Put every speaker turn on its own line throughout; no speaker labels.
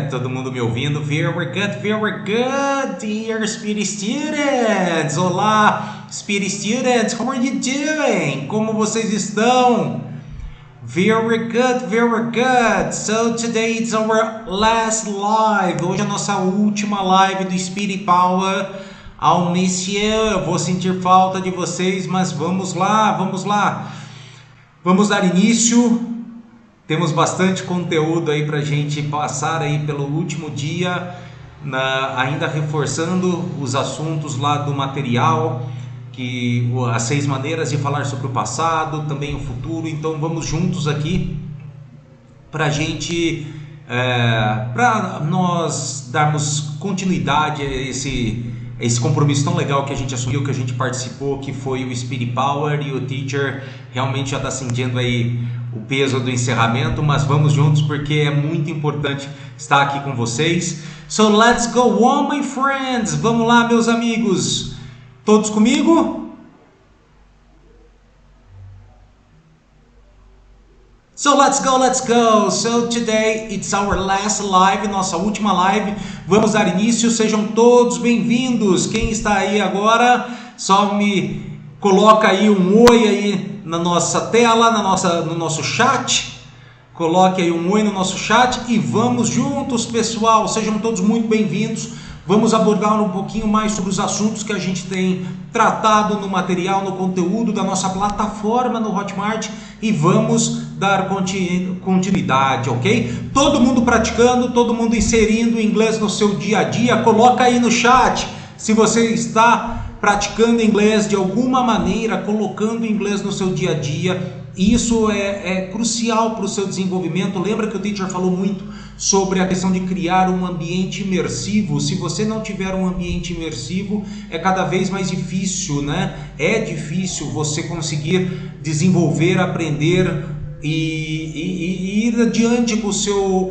Todo mundo me ouvindo? Very good, dear Spirit Students! Olá, Spirit Students, how are you doing? Como vocês estão? Very good. So today it's our last live. Hoje é a nossa última live do Spirit Power. I'll miss you. Eu vou sentir falta de vocês, mas vamos lá. Vamos dar início. Temos bastante conteúdo aí para a gente passar aí pelo último dia, ainda reforçando os assuntos lá do material, as 6 maneiras de falar sobre o passado, também o futuro. Então vamos juntos aqui para a gente, para nós darmos continuidade a esse compromisso tão legal que a gente assumiu, que a gente participou, que foi o Spirit Power, e o teacher realmente já está sentindo aí o peso do encerramento, mas vamos juntos porque é muito importante estar aqui com vocês. So let's go on, my friends! Vamos lá, meus amigos! Todos comigo? So let's go! So today it's our last live, nossa última live. Vamos dar início, sejam todos bem-vindos. Quem está aí agora, só me coloca aí um oi aí na nossa tela, no nosso chat. Coloque aí um oi no nosso chat e vamos juntos, pessoal. Sejam todos muito bem-vindos. Vamos abordar um pouquinho mais sobre os assuntos que a gente tem tratado no material, no conteúdo da nossa plataforma no Hotmart, e vamos dar continuidade, ok? Todo mundo praticando, todo mundo inserindo o inglês no seu dia a dia. Coloca aí no chat se você está praticando inglês de alguma maneira, colocando inglês no seu dia a dia. Isso é crucial para o seu desenvolvimento. Lembra que o teacher falou muito sobre a questão de criar um ambiente imersivo. Se você não tiver um ambiente imersivo, é cada vez mais difícil, né? É difícil você conseguir desenvolver, aprender e ir adiante com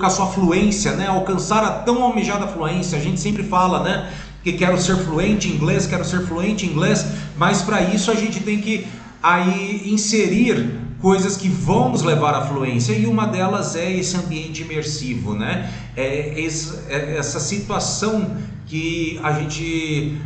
a sua fluência, né? Alcançar a tão almejada fluência. A gente sempre fala, né, que quero ser fluente em inglês, mas para isso a gente tem que aí inserir coisas que vão nos levar à fluência, e uma delas é esse ambiente imersivo, né? Essa situação que a gente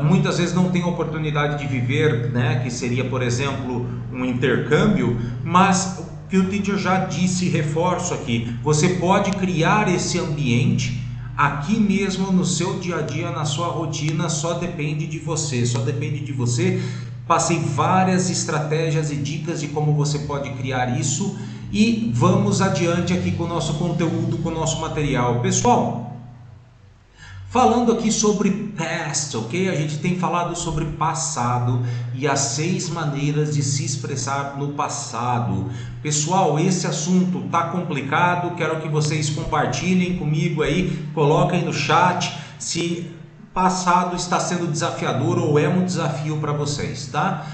muitas vezes não tem a oportunidade de viver, né? Que seria, por exemplo, um intercâmbio, mas o que o teacher já disse, reforço aqui, você pode criar esse ambiente aqui mesmo no seu dia a dia, na sua rotina. Só depende de você. Passei várias estratégias e dicas de como você pode criar isso, e vamos adiante aqui com o nosso conteúdo, com o nosso material. Pessoal, falando aqui sobre past, ok? A gente tem falado sobre passado e as 6 maneiras de se expressar no passado. Pessoal, esse assunto tá complicado, quero que vocês compartilhem comigo aí, coloquem no chat se passado está sendo desafiador ou é um desafio para vocês, tá?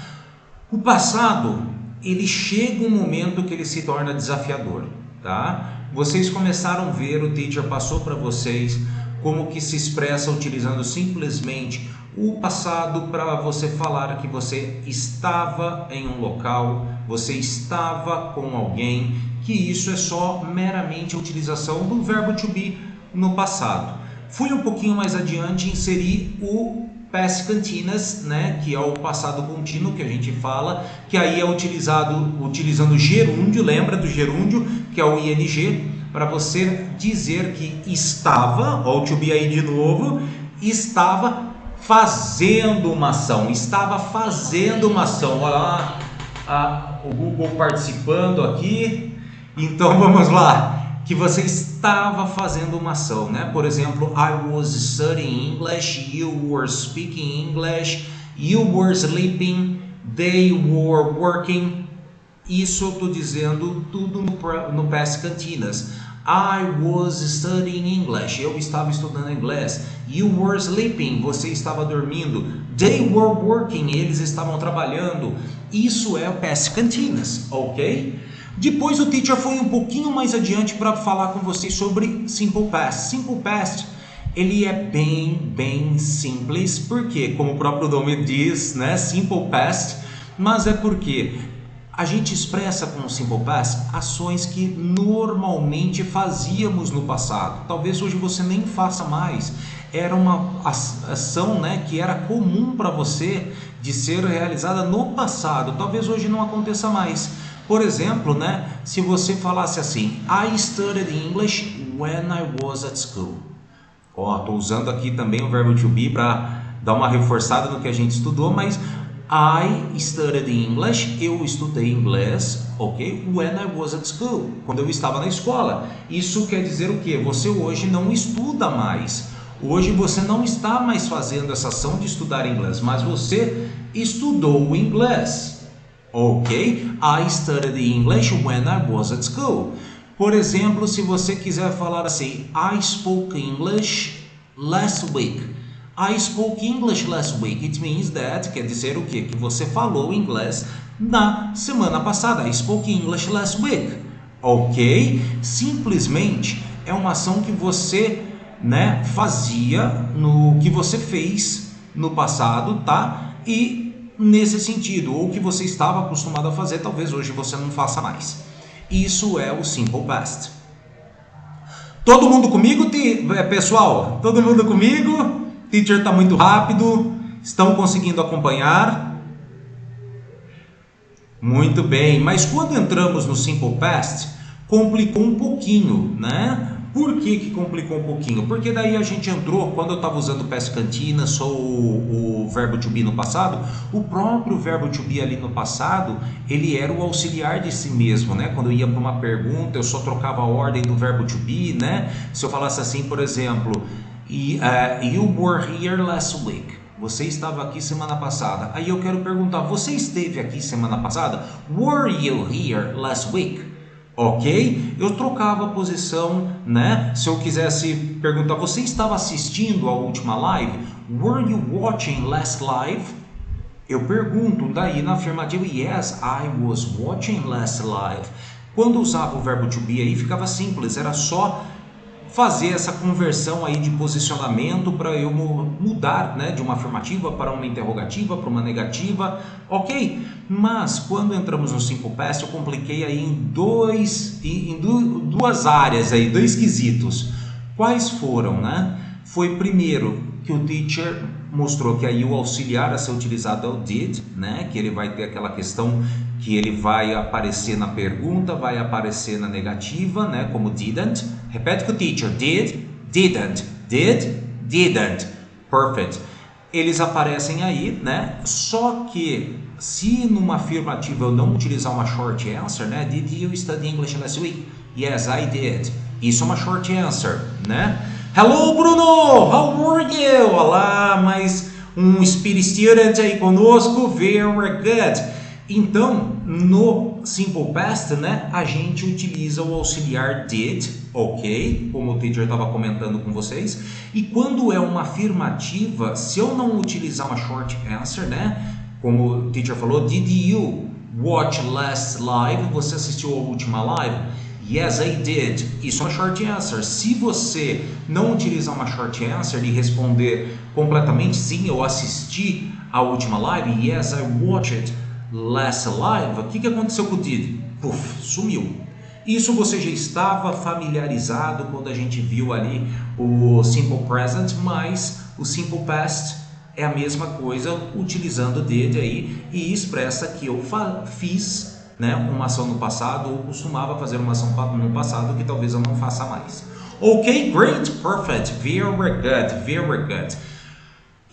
O passado, ele chega um momento que ele se torna desafiador, tá? Vocês começaram a ver, o teacher passou para vocês como que se expressa utilizando simplesmente o passado para você falar que você estava em um local, você estava com alguém, que isso é só meramente a utilização do verbo to be no passado. Fui um pouquinho mais adiante e inseri o past continuous, né, que é o passado contínuo que a gente fala, que aí é utilizando gerúndio. Lembra do gerúndio, que é o ing, para você dizer que estava, ó, o to be aí de novo, estava fazendo uma ação, olha lá, o Google participando aqui. Então vamos lá, que você estava fazendo uma ação, né? Por exemplo, I was studying English, you were speaking English, you were sleeping, they were working. Isso eu estou dizendo tudo no past continuous. I was studying English, eu estava estudando inglês. You were sleeping, você estava dormindo. They were working, eles estavam trabalhando. Isso é o past continuous, ok? Depois o teacher foi um pouquinho mais adiante para falar com vocês sobre Simple Past. Simple Past, ele é bem simples, porque, como o próprio nome diz, né, Simple Past, mas é porque A gente expressa com o Simple Past ações que normalmente fazíamos no passado. Talvez hoje você nem faça mais. Era uma ação, né, que era comum para você de ser realizada no passado. Talvez hoje não aconteça mais. Por exemplo, né, se você falasse assim: I studied English when I was at school. Estou usando aqui também o verbo to be para dar uma reforçada no que a gente estudou, mas I studied English, eu estudei inglês, ok? When I was at school, quando eu estava na escola. Isso quer dizer o quê? Você hoje não estuda mais. Hoje você não está mais fazendo essa ação de estudar inglês, mas você estudou o inglês, ok? I studied English when I was at school. Por exemplo, se você quiser falar assim: I spoke English last week. I spoke English last week. It means that, quer dizer o quê? Que você falou inglês na semana passada. I spoke English last week. Ok? Simplesmente é uma ação que você, né, fazia, no que você fez no passado, tá? E nesse sentido, ou que você estava acostumado a fazer, talvez hoje você não faça mais. Isso é o Simple Past. Todo mundo comigo, pessoal? Todo mundo comigo? Teacher está muito rápido, estão conseguindo acompanhar? Muito bem, mas quando entramos no Simple Past, complicou um pouquinho, né? Por que complicou um pouquinho? Porque daí a gente entrou, quando eu estava usando Past Continuous ou o verbo to be no passado, o próprio verbo to be ali no passado, ele era o auxiliar de si mesmo, né? Quando eu ia para uma pergunta, eu só trocava a ordem do verbo to be, né? Se eu falasse assim, por exemplo, you were here last week. Você estava aqui semana passada. Aí eu quero perguntar: você esteve aqui semana passada? Were you here last week? Ok? Eu trocava a posição, né? Se eu quisesse perguntar: você estava assistindo a última live? Were you watching last live? Eu pergunto daí na afirmativa: yes, I was watching last live. Quando usava o verbo to be aí ficava simples, era só fazer essa conversão aí de posicionamento para eu mudar, né, de uma afirmativa para uma interrogativa, para uma negativa, ok? Mas quando entramos no Simple Past, eu compliquei aí em duas áreas aí, dois quesitos. Quais foram, né? Foi primeiro que o teacher mostrou que aí o auxiliar a ser utilizado é o did, né? Que ele vai ter aquela questão que ele vai aparecer na pergunta, vai aparecer na negativa, né? Como didn't. Repete com o teacher: did, didn't, did, didn't. Perfect. Eles aparecem aí, né? Só que se numa afirmativa eu não utilizar uma short answer, né? Did you study English last week? Yes, I did. Isso é uma short answer, né? Hello, Bruno! How are you? Olá, mais um Spirit Student aí conosco. Very good. Então, no Simple Past, né, a gente utiliza o auxiliar did, ok? Como o teacher estava comentando com vocês. E quando é uma afirmativa, se eu não utilizar uma short answer, né, como o teacher falou: did you watch last live? Você assistiu a última live? Yes, I did. Isso é uma short answer. Se você não utilizar uma short answer e responder completamente sim, eu assisti a última live, yes, I watched last live, o que aconteceu com o did? Puf, sumiu. Isso você já estava familiarizado quando a gente viu ali o Simple Present, mas o Simple Past é a mesma coisa utilizando o did aí e expressa que eu fiz, né, uma ação no passado ou costumava fazer uma ação no passado que talvez eu não faça mais. Ok, great, perfect, very good, very good.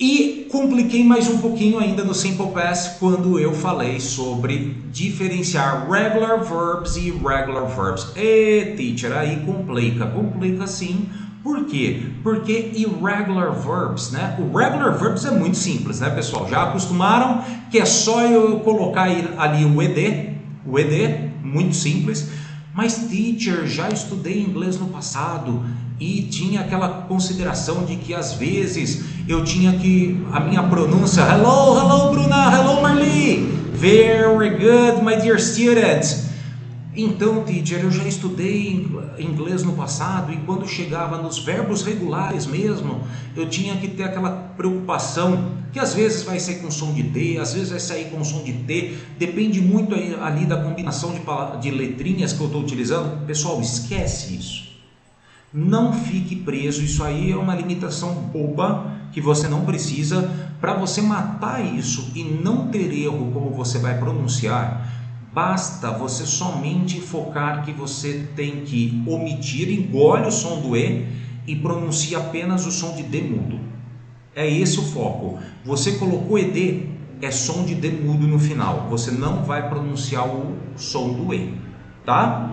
E compliquei mais um pouquinho ainda no Simple Past quando eu falei sobre diferenciar regular verbs e irregular verbs. Teacher, aí complica sim. Por quê? Porque irregular verbs, né? O regular verbs é muito simples, né, pessoal? Já acostumaram que é só eu colocar ali o ED, muito simples. Mas, teacher, já estudei inglês no passado e tinha aquela consideração de que às vezes eu tinha que, a minha pronúncia, hello Bruna, hello Marli, very good my dear student. Então, teacher, eu já estudei inglês no passado e quando chegava nos verbos regulares mesmo, eu tinha que ter aquela preocupação que às vezes vai sair com som de D, às vezes vai sair com som de T, depende muito ali da combinação de letrinhas que eu estou utilizando. Pessoal, esquece isso. Não fique preso, isso aí é uma limitação boba que você não precisa. Para você matar isso e não ter erro como você vai pronunciar, basta você somente focar que você tem que omitir, engole o som do E e pronuncia apenas o som de D mudo. É esse o foco. Você colocou ED, é som de D mudo no final. Você não vai pronunciar o som do E, tá?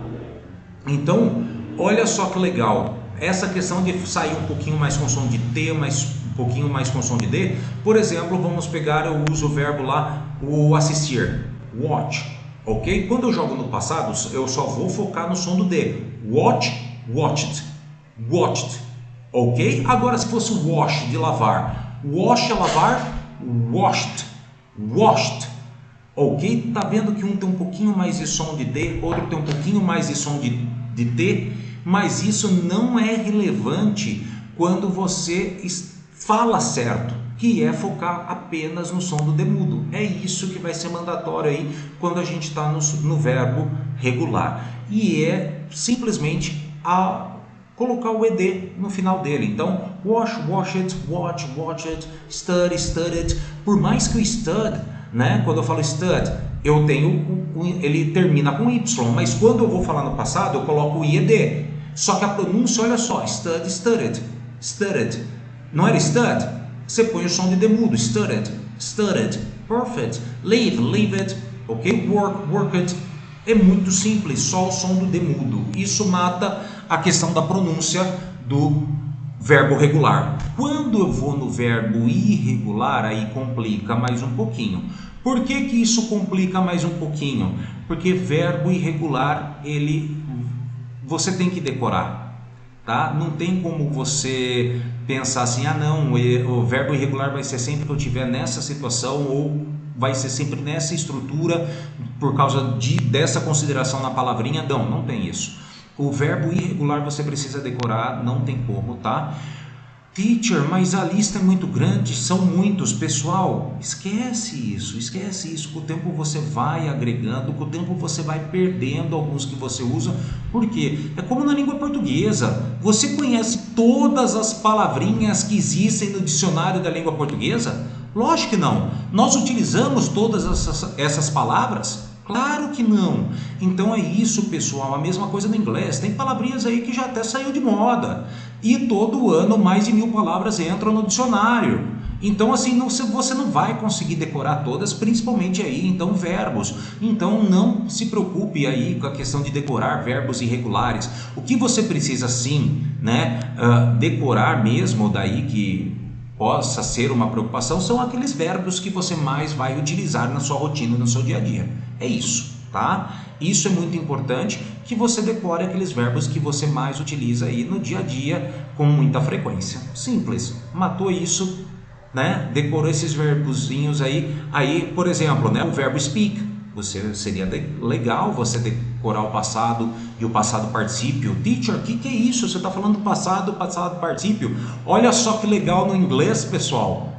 Então, olha só que legal. Essa questão de sair um pouquinho mais com som de T, um pouquinho mais com som de D. Por exemplo, vamos pegar, eu uso o verbo lá, o assistir, watch. Ok? Quando eu jogo no passado, eu só vou focar no som do D. Watch, watched, watched. Ok? Agora, se fosse wash, de lavar. Wash é lavar, washed, washed. Ok? Tá vendo que um tem um pouquinho mais de som de D, outro tem um pouquinho mais de som de T, mas isso não é relevante quando você fala certo, que é focar apenas no som do D mudo. É isso que vai ser mandatório aí quando a gente está no verbo regular. E é simplesmente colocar o ED no final dele. Então, wash, washed, watch, watched, study, studied. Por mais que o stud, né, quando eu falo stud, eu tenho, ele termina com Y, mas quando eu vou falar no passado, eu coloco o IED. Só que a pronúncia, olha só, study, studied, studied. Não era stud? Você põe o som de D mudo, studied, studied, perfect, live, lived, ok? Work, worked. É muito simples, só o som do D mudo. Isso mata a questão da pronúncia do verbo regular. Quando eu vou no verbo irregular, aí complica mais um pouquinho. Por que que isso complica mais um pouquinho? Porque verbo irregular, você tem que decorar. Tá? Não tem como você pensar assim, ah não, o verbo irregular vai ser sempre que eu estiver nessa situação ou vai ser sempre nessa estrutura por causa dessa consideração na palavrinha. Não tem isso. O verbo irregular você precisa decorar, não tem como, tá? Teacher, mas a lista é muito grande, são muitos. Pessoal, esquece isso. Com o tempo você vai agregando, com o tempo você vai perdendo alguns que você usa. Por quê? É como na língua portuguesa. Você conhece todas as palavrinhas que existem no dicionário da língua portuguesa? Lógico que não. Nós utilizamos todas essas palavras? Claro que não. Então é isso, pessoal. A mesma coisa no inglês. Tem palavrinhas aí que já até saiu de moda. E todo ano mais de 1000 palavras entram no dicionário. Então assim, você não vai conseguir decorar todas, principalmente aí, então, verbos. Então não se preocupe aí com a questão de decorar verbos irregulares. O que você precisa sim, né, decorar mesmo, daí que possa ser uma preocupação, são aqueles verbos que você mais vai utilizar na sua rotina, no seu dia a dia. É isso, tá? Isso é muito importante, que você decore aqueles verbos que você mais utiliza aí no dia a dia com muita frequência. Simples, matou isso, né? Decorou esses verbozinhos aí, por exemplo, né? O verbo speak, seria legal você decorar o passado e o passado particípio. Teacher, o que é isso? Você está falando passado particípio? Olha só que legal no inglês, pessoal.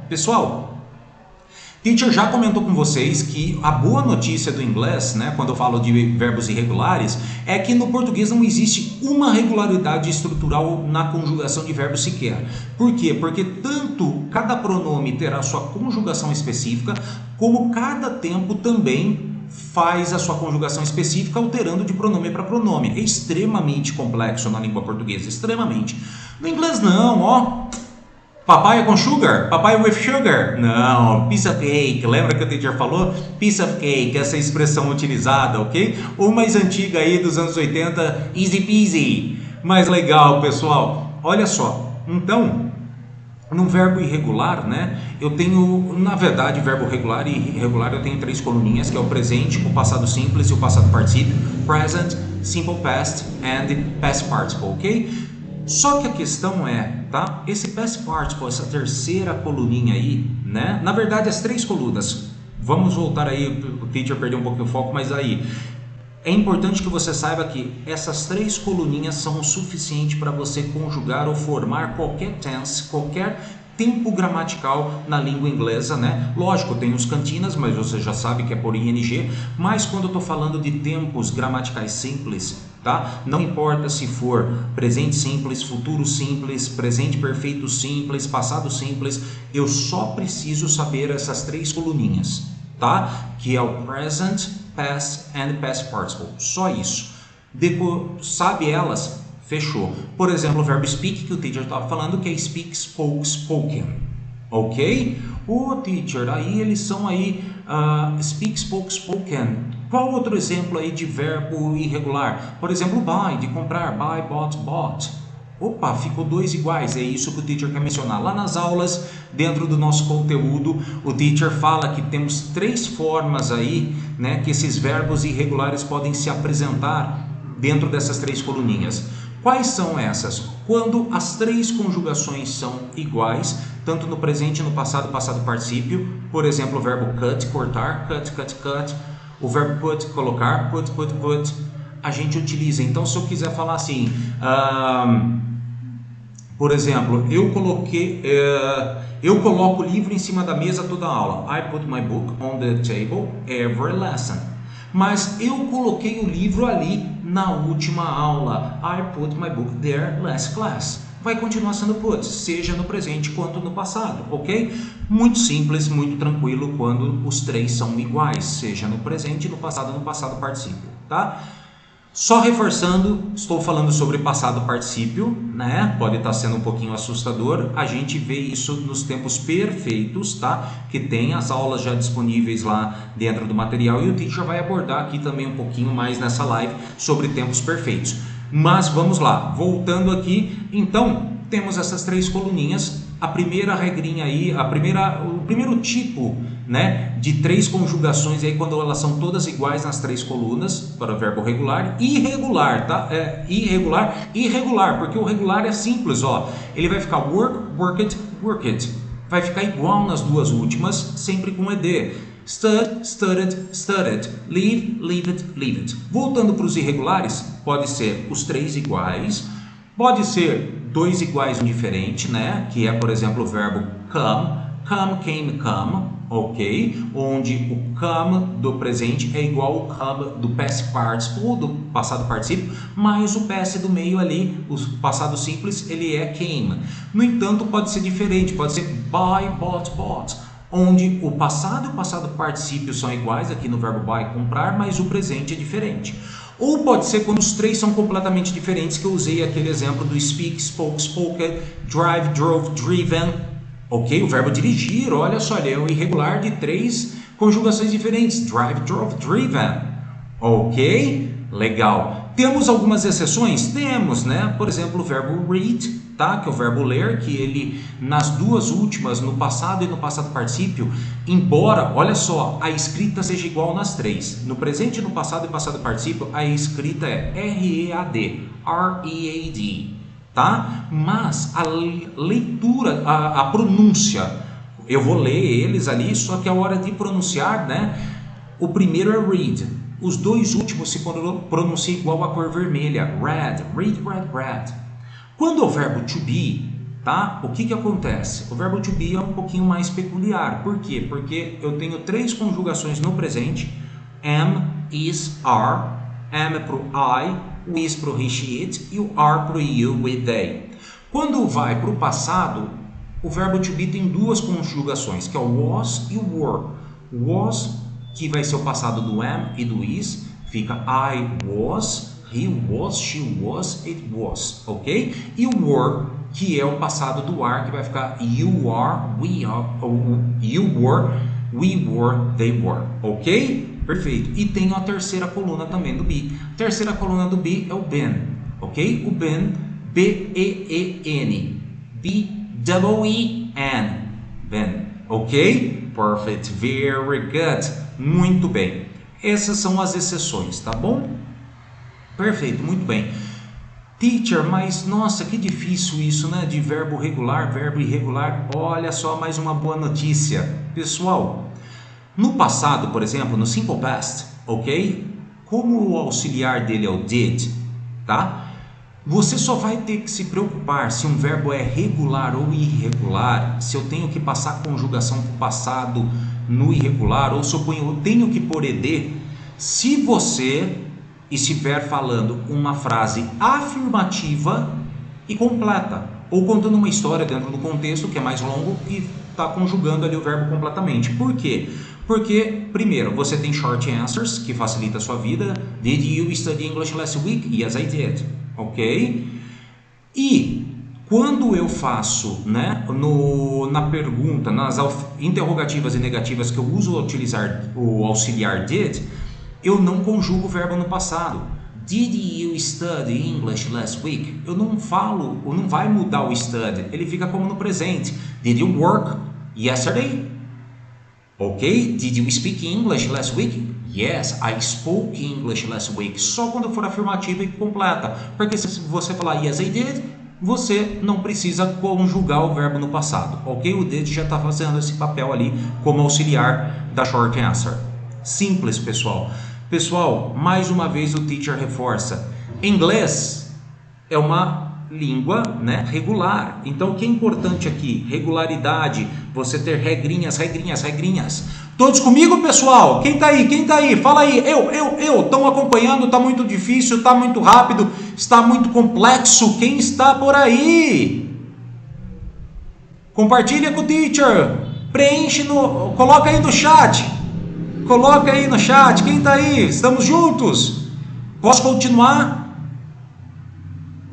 Teacher já comentou com vocês que a boa notícia do inglês, né, quando eu falo de verbos irregulares, é que no português não existe uma regularidade estrutural na conjugação de verbos sequer. Por quê? Porque tanto cada pronome terá sua conjugação específica, como cada tempo também faz a sua conjugação específica alterando de pronome para pronome. É extremamente complexo na língua portuguesa, extremamente. No inglês não, ó. Papaya com sugar? Papaya with sugar? Não, piece of cake. Lembra que o teacher falou? Piece of cake, essa expressão utilizada, ok? Ou mais antiga aí dos anos 80, easy peasy. Mais legal, pessoal. Olha só, então, no verbo irregular, né? Eu tenho, na verdade, verbo regular e irregular, eu tenho 3 coluninhas, que é o presente, o passado simples e o passado particípio. Present, simple past and past participle, ok? Só que a questão é, tá? Esse past participle, essa terceira coluninha aí, né? Na verdade, as 3 colunas. Vamos voltar aí, o teacher perdeu um pouquinho o foco, mas aí É importante que você saiba que essas 3 coluninhas são o suficiente para você conjugar ou formar qualquer tense, qualquer tempo gramatical na língua inglesa, né? Lógico, tem os cantinas, mas você já sabe que é por ing, mas quando eu estou falando de tempos gramaticais simples, tá? Não importa se for presente simples, futuro simples, presente perfeito simples, passado simples, eu só preciso saber essas 3 coluninhas, tá? Que é o present, past and past participle. Só isso. Sabe elas? Fechou. Por exemplo, o verbo speak, que o teacher estava falando, que é speak, spoke, spoken. Ok? O teacher, aí eles são aí speak, spoke, spoken. Qual outro exemplo aí de verbo irregular? Por exemplo, buy, de comprar. Buy, bought, bought. Opa, ficou 2 iguais, é isso que o teacher quer mencionar. Lá nas aulas, dentro do nosso conteúdo, o teacher fala que temos 3 formas aí, né, que esses verbos irregulares podem se apresentar dentro dessas 3 coluninhas. Quais são essas? Quando as 3 conjugações são iguais, tanto no presente, no passado, passado particípio. Por exemplo, o verbo cut, cortar, cut, cut, cut. O verbo put, colocar, put, put, put. A gente utiliza. Então, se eu quiser falar assim, por exemplo, eu coloco o livro em cima da mesa toda a aula. I put my book on the table every lesson. Mas eu coloquei o livro ali na última aula. I put my book there last class. Vai continuar sendo put, seja no presente quanto no passado, ok? Muito simples, muito tranquilo quando os 3 são iguais, seja no presente, no passado particípio, tá? Só reforçando, estou falando sobre passado particípio, né? Pode estar sendo um pouquinho assustador. A gente vê isso nos tempos perfeitos, tá? Que tem as aulas já disponíveis lá dentro do material e o teacher vai abordar aqui também um pouquinho mais nessa live sobre tempos perfeitos. Mas vamos lá, voltando aqui, então temos essas 3 coluninhas. A primeira regrinha aí, o primeiro tipo, né, de 3 conjugações aí quando elas são todas iguais nas 3 colunas para o verbo regular e irregular, tá? Irregular, porque o regular é simples, ó. Ele vai ficar work, worked, worked. Vai ficar igual nas 2 últimas, sempre com ed. Stud, studded, studded. Leave, leave it, leave it. Voltando para os irregulares, pode ser os 3 iguais, pode ser 2 iguais um diferente, né? Que é, por exemplo, o verbo come, come, came, come, ok? Onde o come do presente é igual ao come do past participle, do passado particípio, mas o past do meio ali, o passado simples, ele é came. No entanto, pode ser diferente, pode ser buy, bought, bought, onde o passado e o passado particípio são iguais aqui no verbo buy, comprar, mas o presente é diferente. Ou pode ser quando os 3 são completamente diferentes, que eu usei aquele exemplo do speak, spoke, spoken, drive, drove, driven. Ok? O verbo dirigir, olha só, ele é o irregular de 3 conjugações diferentes. Drive, drove, driven. Ok? Legal. Temos algumas exceções? Temos, né? Por exemplo, o verbo read, tá? Que é o verbo ler, que ele, nas 2 últimas, no passado e no passado particípio, embora, olha só, a escrita seja igual nas 3. No presente, no passado e passado particípio, a escrita é R-E-A-D, R-E-A-D, tá? Mas a leitura, a pronúncia, eu vou ler eles ali, só que a hora de pronunciar, né? O primeiro é read. Os 2 últimos se pronunciam igual a cor vermelha, red, read, red, red. Quando o verbo to be, tá? O que acontece? O verbo to be é um pouquinho mais peculiar. Por quê? Porque eu tenho 3 conjugações no presente, am, is, are. Am é pro I, o is pro he, she, it e o are pro you, we, they. Quando vai para o passado, o verbo to be tem 2 conjugações, que é o was e o were. Was, que vai ser o passado do am e do is, fica I was, he was, she was, it was, ok? E o were, que é o passado do are, que vai ficar you are, we are, you were, we were, they were, ok? Perfeito. E tem a terceira coluna também do be. A terceira coluna do be é o been, ok? O been, B-E-E-N, B-E-E-N, been, ok? Perfect, very good. Muito bem. Essas são as exceções, tá bom? Perfeito, muito bem. Teacher, mas nossa, que difícil isso, né? De verbo regular, verbo irregular. Olha só mais uma boa notícia. Pessoal, no passado, por exemplo, no simple past, ok? como o auxiliar dele é o did, tá? Você só vai ter que se preocupar se um verbo é regular ou irregular, se eu tenho que passar a conjugação para o passado no irregular, ou se eu tenho que pôr ed, se você estiver falando uma frase afirmativa e completa, ou contando uma história dentro do contexto que é mais longo e está conjugando ali o verbo completamente. Por quê? Porque, primeiro, você tem short answers, que facilita a sua vida. Did you study English last week? Yes, I did. Ok? E quando eu faço, né, na pergunta, nas interrogativas e negativas que eu uso utilizar o auxiliar did, eu não conjugo o verbo no passado. Did you study English last week? Eu não falo, ou não vai mudar o study, ele fica como no presente. Did you work yesterday? Ok? Did you speak English last week? Yes, I spoke English last week. Só quando for afirmativa e completa. Porque se você falar yes, I did, você não precisa conjugar o verbo no passado. Ok? O did já está fazendo esse papel ali como auxiliar da short answer. Simples, pessoal. Pessoal, mais uma vez o teacher reforça. Inglês é uma língua, né, regular. Então o que é importante aqui? Regularidade, você ter regrinhas, regrinhas, regrinhas. Todos comigo, pessoal? Quem tá aí? Quem tá aí? Fala aí. Eu. Estão acompanhando? Tá muito difícil? Tá muito rápido? Está muito complexo? Quem está por aí? Compartilha com o teacher. Preenche coloca aí no chat. Coloca aí no chat. Quem tá aí? Estamos juntos? Posso continuar?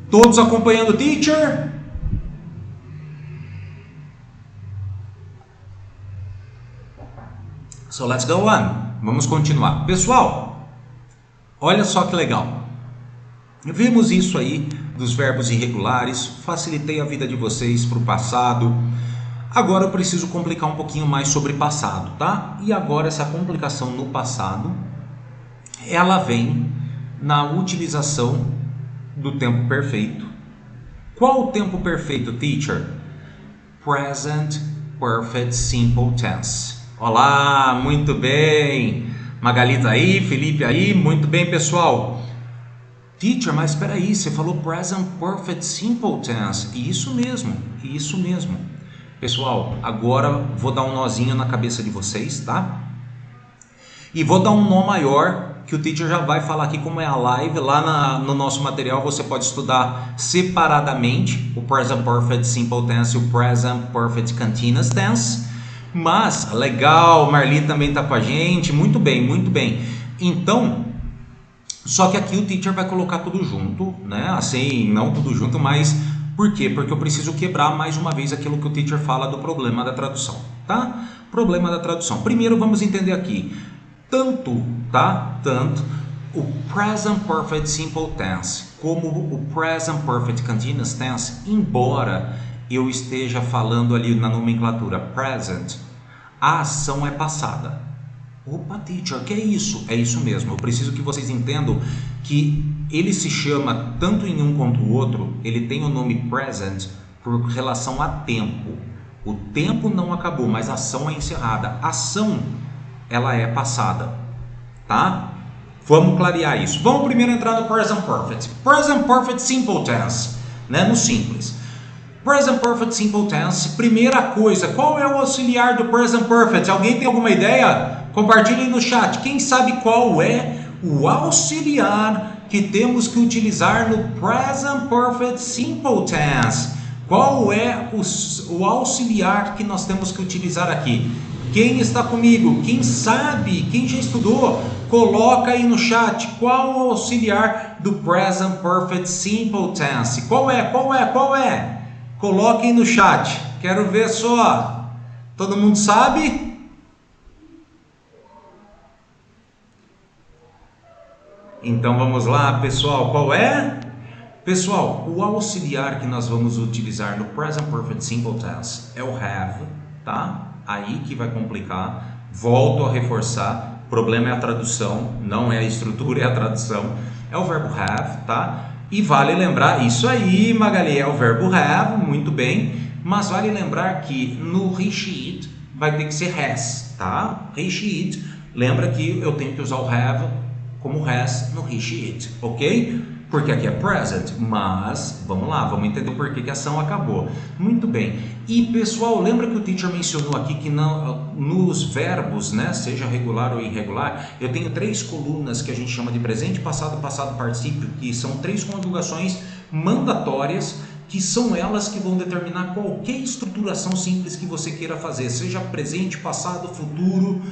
Todos acompanhando o teacher? So let's go on. Vamos continuar. Pessoal, olha só que legal. Vimos isso aí dos verbos irregulares. Facilitei a vida de vocês para o passado. Agora eu preciso complicar um pouquinho mais sobre passado, tá? E agora essa complicação no passado, ela vem na utilização do tempo perfeito. Qual o tempo perfeito, teacher? Present Perfect Simple Tense. Olá, muito bem. Magali tá aí, Felipe aí, muito bem, pessoal. Teacher, mas espera aí, você falou Present Perfect Simple Tense. Isso mesmo, isso mesmo. Pessoal, agora vou dar um nozinho na cabeça de vocês, tá? E vou dar um nó maior, que o teacher já vai falar aqui como é a live. Lá no nosso material você pode estudar separadamente o Present Perfect Simple Tense e o Present Perfect Continuous Tense. Mas, legal, Marli também está com a gente, muito bem, muito bem. Então, só que aqui o teacher vai colocar tudo junto, né? Assim, não tudo junto, mas por quê? Porque eu preciso quebrar mais uma vez aquilo que o teacher fala do problema da tradução, tá? Problema da tradução. Primeiro vamos entender aqui. Tanto o Present Perfect Simple Tense como o Present Perfect Continuous Tense, embora eu esteja falando ali na nomenclatura Present, a ação é passada. Opa, teacher, que é isso? É isso mesmo, eu preciso que vocês entendam que ele se chama, tanto em um quanto o outro, ele tem o nome Present por relação a tempo. O tempo não acabou, mas a ação é encerrada. A ação, ela é passada, tá? Vamos clarear isso. Vamos primeiro entrar no Present Perfect. Present Perfect Simple Tense, né? No simples. Present Perfect Simple Tense, primeira coisa, qual é o auxiliar do Present Perfect? Alguém tem alguma ideia? Compartilhem no chat. Quem sabe qual é o auxiliar que temos que utilizar no Present Perfect Simple Tense? Qual é o auxiliar que nós temos que utilizar aqui? Quem está comigo? Quem sabe? Quem já estudou? Coloca aí no chat. Qual o auxiliar do Present Perfect Simple Tense? Qual é? Coloquem no chat. Quero ver só. Todo mundo sabe? Então vamos lá, pessoal. Qual é? Pessoal, o auxiliar que nós vamos utilizar no Present Perfect Simple Tense é o have, tá? Aí que vai complicar. Volto a reforçar. O problema é a tradução, não é a estrutura, é a tradução. É o verbo have, tá? E vale lembrar, isso aí, Magali, é o verbo have, muito bem. Mas vale lembrar que no he, she, it vai ter que ser has, tá? He, she, it. Lembra que eu tenho que usar o have como has no he, she, it, ok? Porque aqui é present, mas vamos lá, vamos entender por que a ação acabou. Muito bem. E pessoal, lembra que o teacher mencionou aqui que não, nos verbos, né, seja regular ou irregular, eu tenho 3 colunas que a gente chama de presente, passado, passado, particípio, que são 3 conjugações mandatórias, que são elas que vão determinar qualquer estruturação simples que você queira fazer, seja presente, passado, futuro,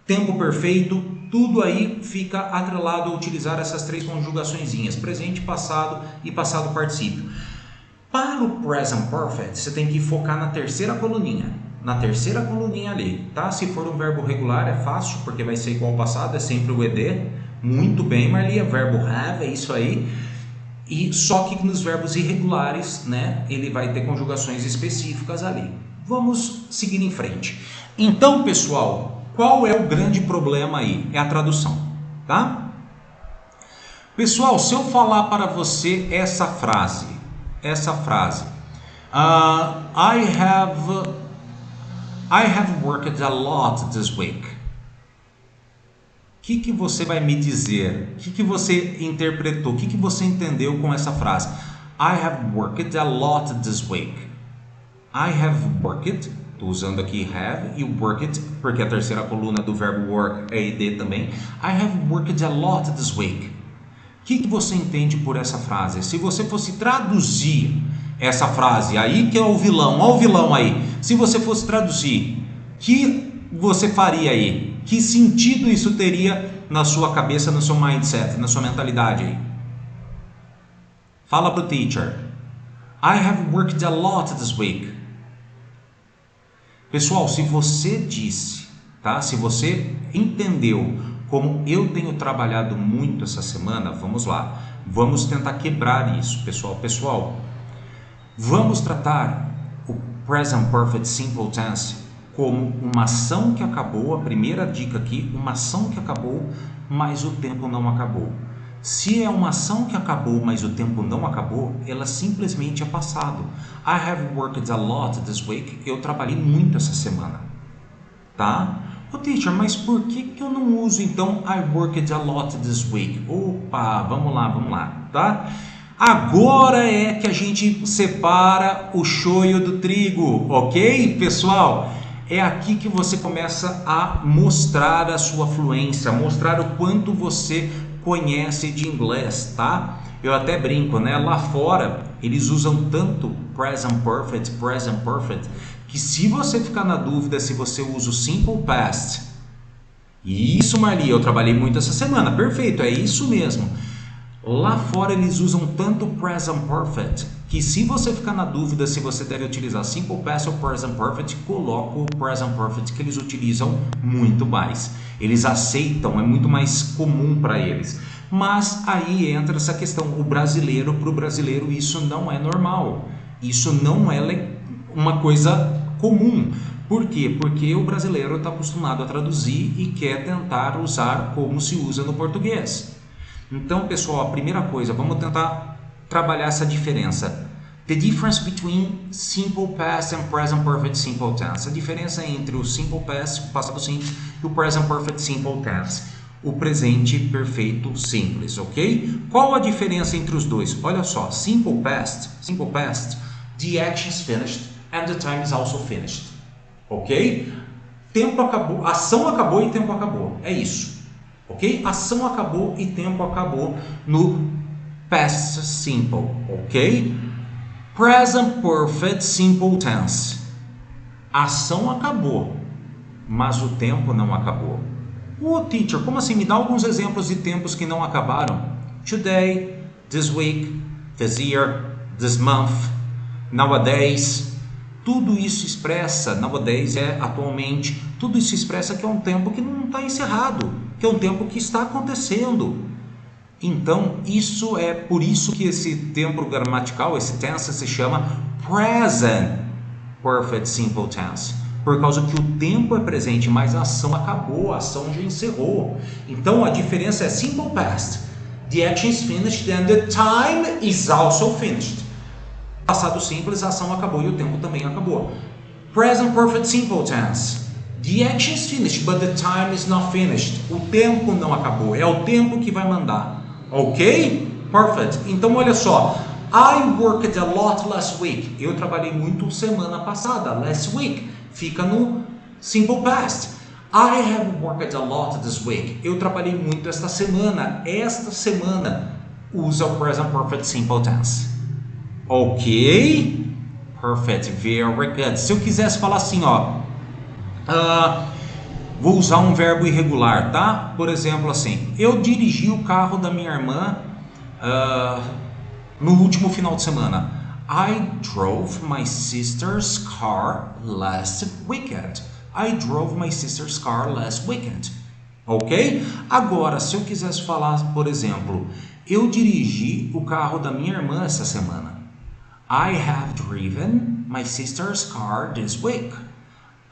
tempo perfeito, tudo aí fica atrelado a utilizar essas 3 conjugaçõezinhas, presente, passado e passado particípio. Para o present perfect, você tem que focar na terceira coluninha ali, tá? Se for um verbo regular é fácil, porque vai ser igual ao passado, é sempre o ed. Muito bem, Marli, é verbo have, é isso aí. E só que nos verbos irregulares, né, ele vai ter conjugações específicas ali. Vamos seguir em frente. Então, pessoal, qual é o grande problema aí? É a tradução, tá? Pessoal, se eu falar para você essa frase, I have worked a lot this week. O que você vai me dizer? O que você interpretou? O que você entendeu com essa frase? I have worked a lot this week. I have worked, estou usando aqui have e worked, porque a terceira coluna do verbo work é ed também. I have worked a lot this week. O que você entende por essa frase? Se você fosse traduzir essa frase, aí que é o vilão, olha o vilão aí. Se você fosse traduzir, o que você faria aí? Que sentido isso teria na sua cabeça, no seu mindset, na sua mentalidade aí? Fala pro teacher. I have worked a lot this week. Pessoal, se você disse, tá? Se você entendeu como eu tenho trabalhado muito essa semana, vamos lá. Vamos tentar quebrar isso, pessoal. Pessoal, vamos tratar o present perfect simple tense como uma ação que acabou, a primeira dica aqui, uma ação que acabou, mas o tempo não acabou. Se é uma ação que acabou, mas o tempo não acabou, ela simplesmente é passado. I have worked a lot this week. Eu trabalhei muito essa semana, tá? Ô teacher, mas por que eu não uso então I worked a lot this week? Opa, vamos lá, tá? Agora é que a gente separa o shoyu do trigo, ok, pessoal? É aqui que você começa a mostrar a sua fluência, mostrar o quanto você conhece de inglês, tá? Eu até brinco, né? Lá fora, eles usam tanto present perfect, que se você ficar na dúvida se você usa o simple past, e isso, Marli, eu trabalhei muito essa semana, perfeito, é isso mesmo. Lá fora eles usam tanto present perfect que se você ficar na dúvida se você deve utilizar simple past ou present perfect, coloca o present perfect que eles utilizam muito mais. Eles aceitam, é muito mais comum para eles. Mas aí entra essa questão, para o brasileiro isso não é normal. Isso não é uma coisa comum. Por quê? Porque o brasileiro está acostumado a traduzir e quer tentar usar como se usa no português. Então, pessoal, a primeira coisa, vamos tentar trabalhar essa diferença. The difference between simple past and present perfect simple tense. A diferença entre o simple past, o passado simples, e o present perfect simple tense. O presente perfeito simples, ok? Qual a diferença entre os dois? Olha só, simple past, the action is finished and the time is also finished. Ok? Tempo acabou, ação acabou e tempo acabou. É isso. Ok? Ação acabou e tempo acabou no past simple, ok? Present perfect simple tense. Ação acabou, mas o tempo não acabou. Teacher, como assim? Me dá alguns exemplos de tempos que não acabaram. Today, this week, this year, this month, nowadays. Tudo isso expressa, nowadays é atualmente, tudo isso expressa que é um tempo que não está encerrado, que é um tempo que está acontecendo. Então, isso é por isso que esse tempo gramatical, esse tense se chama present perfect simple tense. Por causa que o tempo é presente, mas a ação acabou, a ação já encerrou. Então, a diferença é simple past. The action is finished and the time is also finished. Passado simples, a ação acabou e o tempo também acabou. Present perfect simple tense. The action is finished, but the time is not finished. O tempo não acabou, é o tempo que vai mandar. Ok? Perfect. Então olha só. I worked a lot last week. Eu trabalhei muito semana passada. Last week. Fica no simple past. I have worked a lot this week. Eu trabalhei muito esta semana. Esta semana usa o present perfect simple tense. Ok? Perfect. Very good. Se eu quisesse falar assim, ó. Vou usar um verbo irregular, tá? Por exemplo, assim. Eu dirigi o carro da minha irmã no último final de semana. I drove my sister's car last weekend. I drove my sister's car last weekend. Ok? Agora, se eu quisesse falar, por exemplo, eu dirigi o carro da minha irmã essa semana. I have driven my sister's car this week.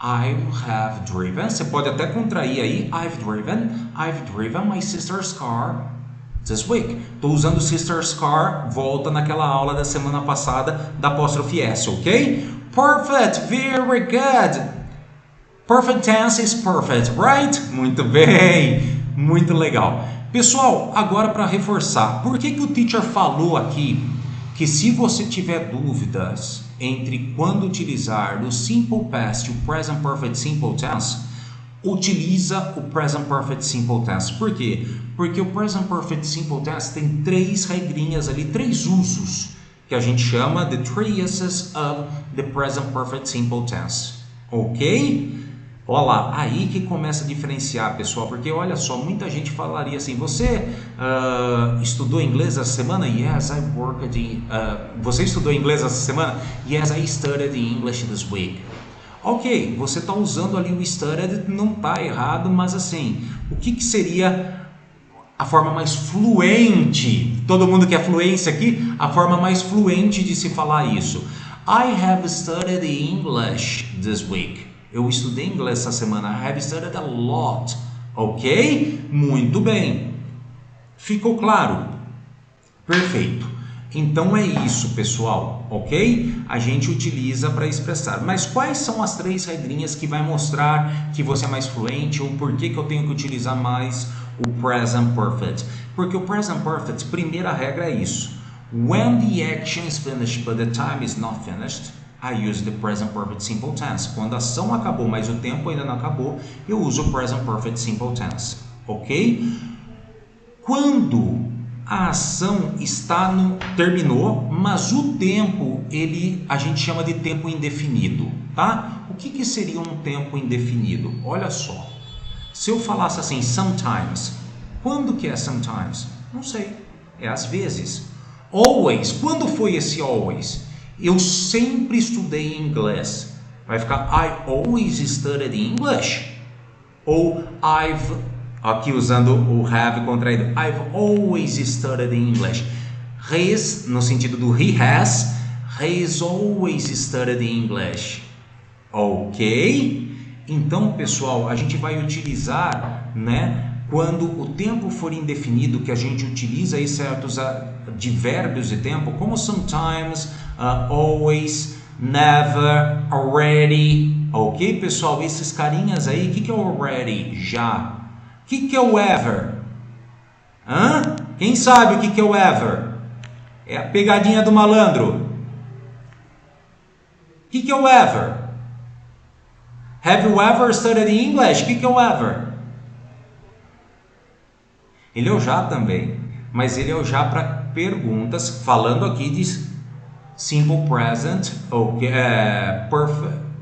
I have driven. Você pode até contrair aí. I've driven my sister's car this week. Estou usando sister's car. Volta naquela aula da semana passada da apóstrofe S, ok? Perfect. Very good. Perfect tense is perfect, right? Muito bem, muito legal. Pessoal, agora para reforçar, por que o teacher falou aqui que se você tiver dúvidas entre quando utilizar o simple past e o present perfect simple tense, utiliza o present perfect simple tense. Por quê? Porque o present perfect simple tense tem três regrinhas ali, três usos, que a gente chama the three uses of the present perfect simple tense. Ok? Olha lá, aí que começa a diferenciar, pessoal, porque olha só, muita gente falaria assim, você estudou inglês essa semana? Yes, I worked você estudou inglês essa semana? Yes, I studied English this week. Ok, você está usando ali o studied, não está errado, mas assim, o que seria a forma mais fluente? Todo mundo quer fluência aqui? A forma mais fluente de se falar isso. I have studied English this week. Eu estudei inglês essa semana. I have studied a lot. Ok? Muito bem. Ficou claro? Perfeito. Então é isso, pessoal. Ok? A gente utiliza para expressar. Mas quais são as três regrinhas que vai mostrar que você é mais fluente ou por que eu tenho que utilizar mais o present perfect? Porque o present perfect, primeira regra é isso. When the action is finished but the time is not finished, I use the present perfect simple tense. Quando a ação acabou, mas o tempo ainda não acabou, eu uso o present perfect simple tense. Ok? Quando a ação terminou, mas o tempo, a gente chama de tempo indefinido, tá? O que seria um tempo indefinido? Olha só. Se eu falasse assim, sometimes, quando que é sometimes? Não sei. É às vezes. Always. Quando foi esse always? Eu sempre estudei inglês. Vai ficar I always studied English. Ou aqui usando o have contraído, I've always studied English. He's, no sentido do he has always studied English. Ok? Então, pessoal, a gente vai utilizar, né? Quando o tempo for indefinido, que a gente utiliza aí certos advérbios de tempo, como sometimes, always, never, already. Ok, pessoal? Esses carinhas aí, o que é o already? Já. O que é o ever? Quem sabe o que é o ever? É a pegadinha do malandro. O que é o ever? Have you ever studied English? O que é o ever? Ele é o já também, mas ele é o já para perguntas, falando aqui de simple present,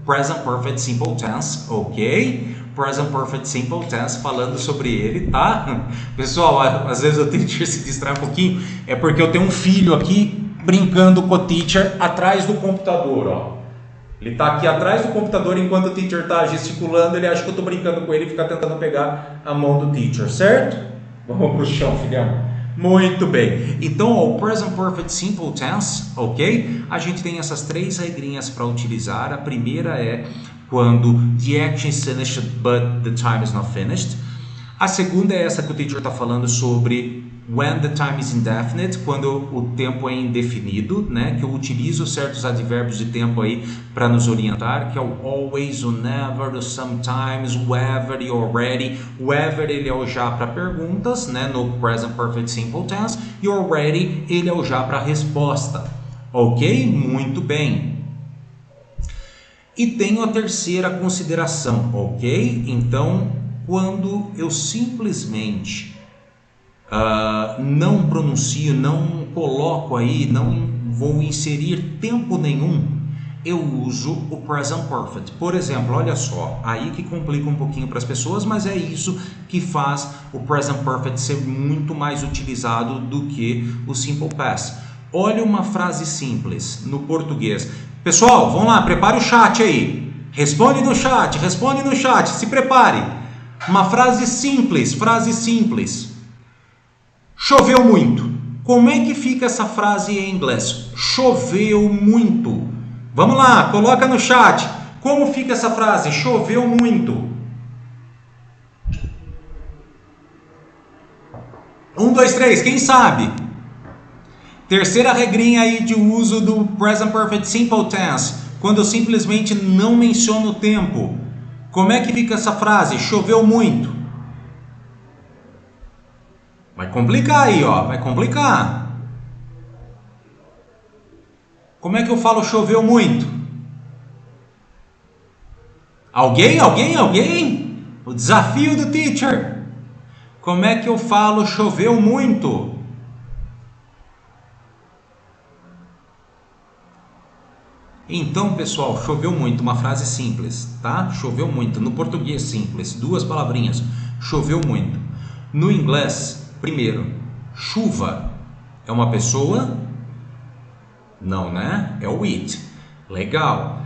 present perfect simple tense, ok? Present perfect simple tense, falando sobre ele, tá? Pessoal, às vezes o teacher se distrai um pouquinho, é porque eu tenho um filho aqui brincando com o teacher atrás do computador, ó. Ele está aqui atrás do computador enquanto o teacher está gesticulando, ele acha que eu estou brincando com ele e fica tentando pegar a mão do teacher, certo? Vamos para o chão, filhão. Muito bem. Então, o present perfect simple tense, ok? A gente tem essas três regrinhas para utilizar. A primeira é quando the action is finished but the time is not finished. A segunda é essa que o teacher está falando sobre when the time is indefinite, quando o tempo é indefinido, né? Que eu utilizo certos advérbios de tempo aí para nos orientar, que é o always, o never, o sometimes, o ever e o already. O ever ele é o já para perguntas, né? No present perfect simple tense, e o already ele é o já para resposta. Ok? Muito bem. E tenho a terceira consideração, ok? Então, quando eu simplesmente não pronuncio, não coloco aí, não vou inserir tempo nenhum, eu uso o present perfect. Por exemplo, olha só, aí que complica um pouquinho para as pessoas, mas é isso que faz o present perfect ser muito mais utilizado do que o simple past. Olha uma frase simples no português. Pessoal, vamos lá, prepare o chat aí. Responde no chat, se prepare. Uma frase simples, Choveu muito. Como é que fica essa frase em inglês? Choveu muito. Vamos lá, coloca no chat. Como fica essa frase? Choveu muito. 1, 2, 3, quem sabe? Terceira regrinha aí de uso do Present Perfect Simple Tense, quando eu simplesmente não menciono o tempo. Como é que fica essa frase? Choveu muito. Vai complicar aí, ó. Vai complicar. Como é que eu falo choveu muito? Alguém? O desafio do teacher. Como é que eu falo choveu muito? Então, pessoal, choveu muito, uma frase simples, tá? Choveu muito, no português simples, 2 palavrinhas. Choveu muito. No inglês, primeiro, chuva é uma pessoa? Não, né? É o it. Legal.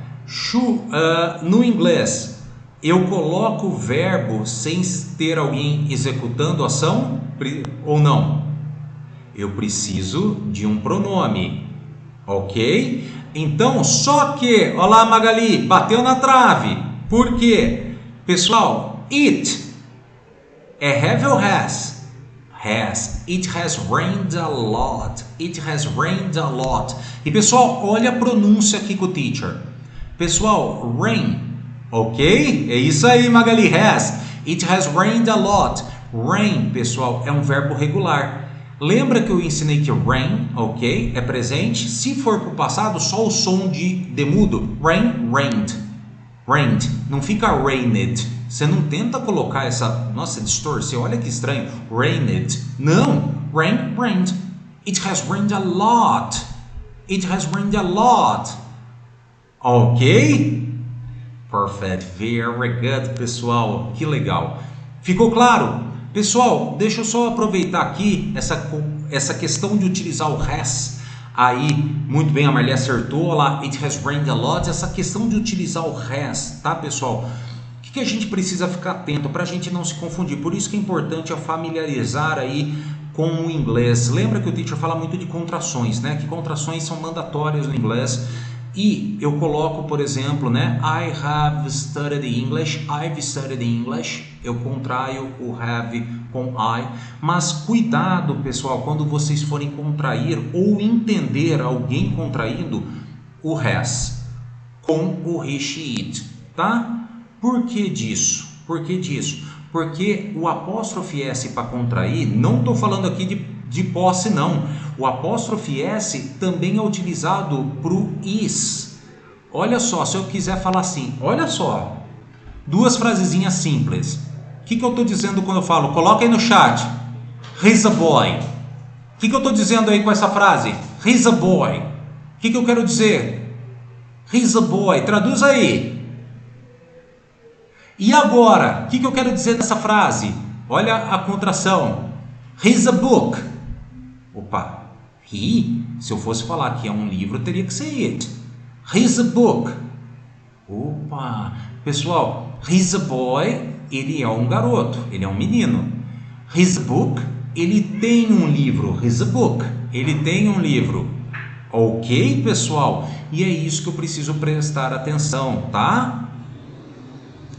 No inglês, eu coloco o verbo sem ter alguém executando a ação ou não? Eu preciso de um pronome, ok? Então, só que, olha lá, Magali, bateu na trave. Por quê? Pessoal, it é have ou has? Has. It has rained a lot. It has rained a lot. E pessoal, olha a pronúncia aqui com o teacher. Pessoal, rain, ok? É isso aí, Magali, has. It has rained a lot. Rain, pessoal, é um verbo regular. Lembra que eu ensinei que rain, ok, é presente? Se for para o passado, só o som de demudo. Rain, rained. Rained. Não fica rained. Você não tenta colocar essa... Nossa, distorcer. Olha que estranho. Rained. Não. Rain, rained. It has rained a lot. It has rained a lot. Ok? Perfect. Very good, pessoal. Que legal. Ficou claro? Pessoal, deixa eu só aproveitar aqui essa questão de utilizar o has. Aí, muito bem, a Marli acertou. Olha lá, it has rained a lot. Essa questão de utilizar o has, tá, pessoal? O que a gente precisa ficar atento para a gente não se confundir? Por isso que é importante familiarizar aí com o inglês. Lembra que o teacher fala muito de contrações, né? Que contrações são mandatórias no inglês. E eu coloco, por exemplo, né? I have studied English. I've studied English. Eu contraio o have com I. Mas cuidado, pessoal, quando vocês forem contrair ou entender alguém contraindo o has com o he, she, it, tá? Por que disso? Porque o apóstrofe S para contrair, não estou falando aqui de posse não. O apóstrofe S também é utilizado para o is. Olha só, se eu quiser falar assim, olha só, 2 frasezinhas simples. O que eu estou dizendo quando eu falo? Coloca aí no chat. He's a boy. O que eu estou dizendo aí com essa frase? He's a boy. O que eu quero dizer? He's a boy. Traduz aí. E agora, o que eu quero dizer nessa frase? Olha a contração. He's a book. Opa, he, se eu fosse falar que é um livro, teria que ser it. He's a book. Opa, pessoal, he's a boy, ele é um garoto, ele é um menino. He's a book, ele tem um livro. He's a book, ele tem um livro. Ok, pessoal? E é isso que eu preciso prestar atenção, tá?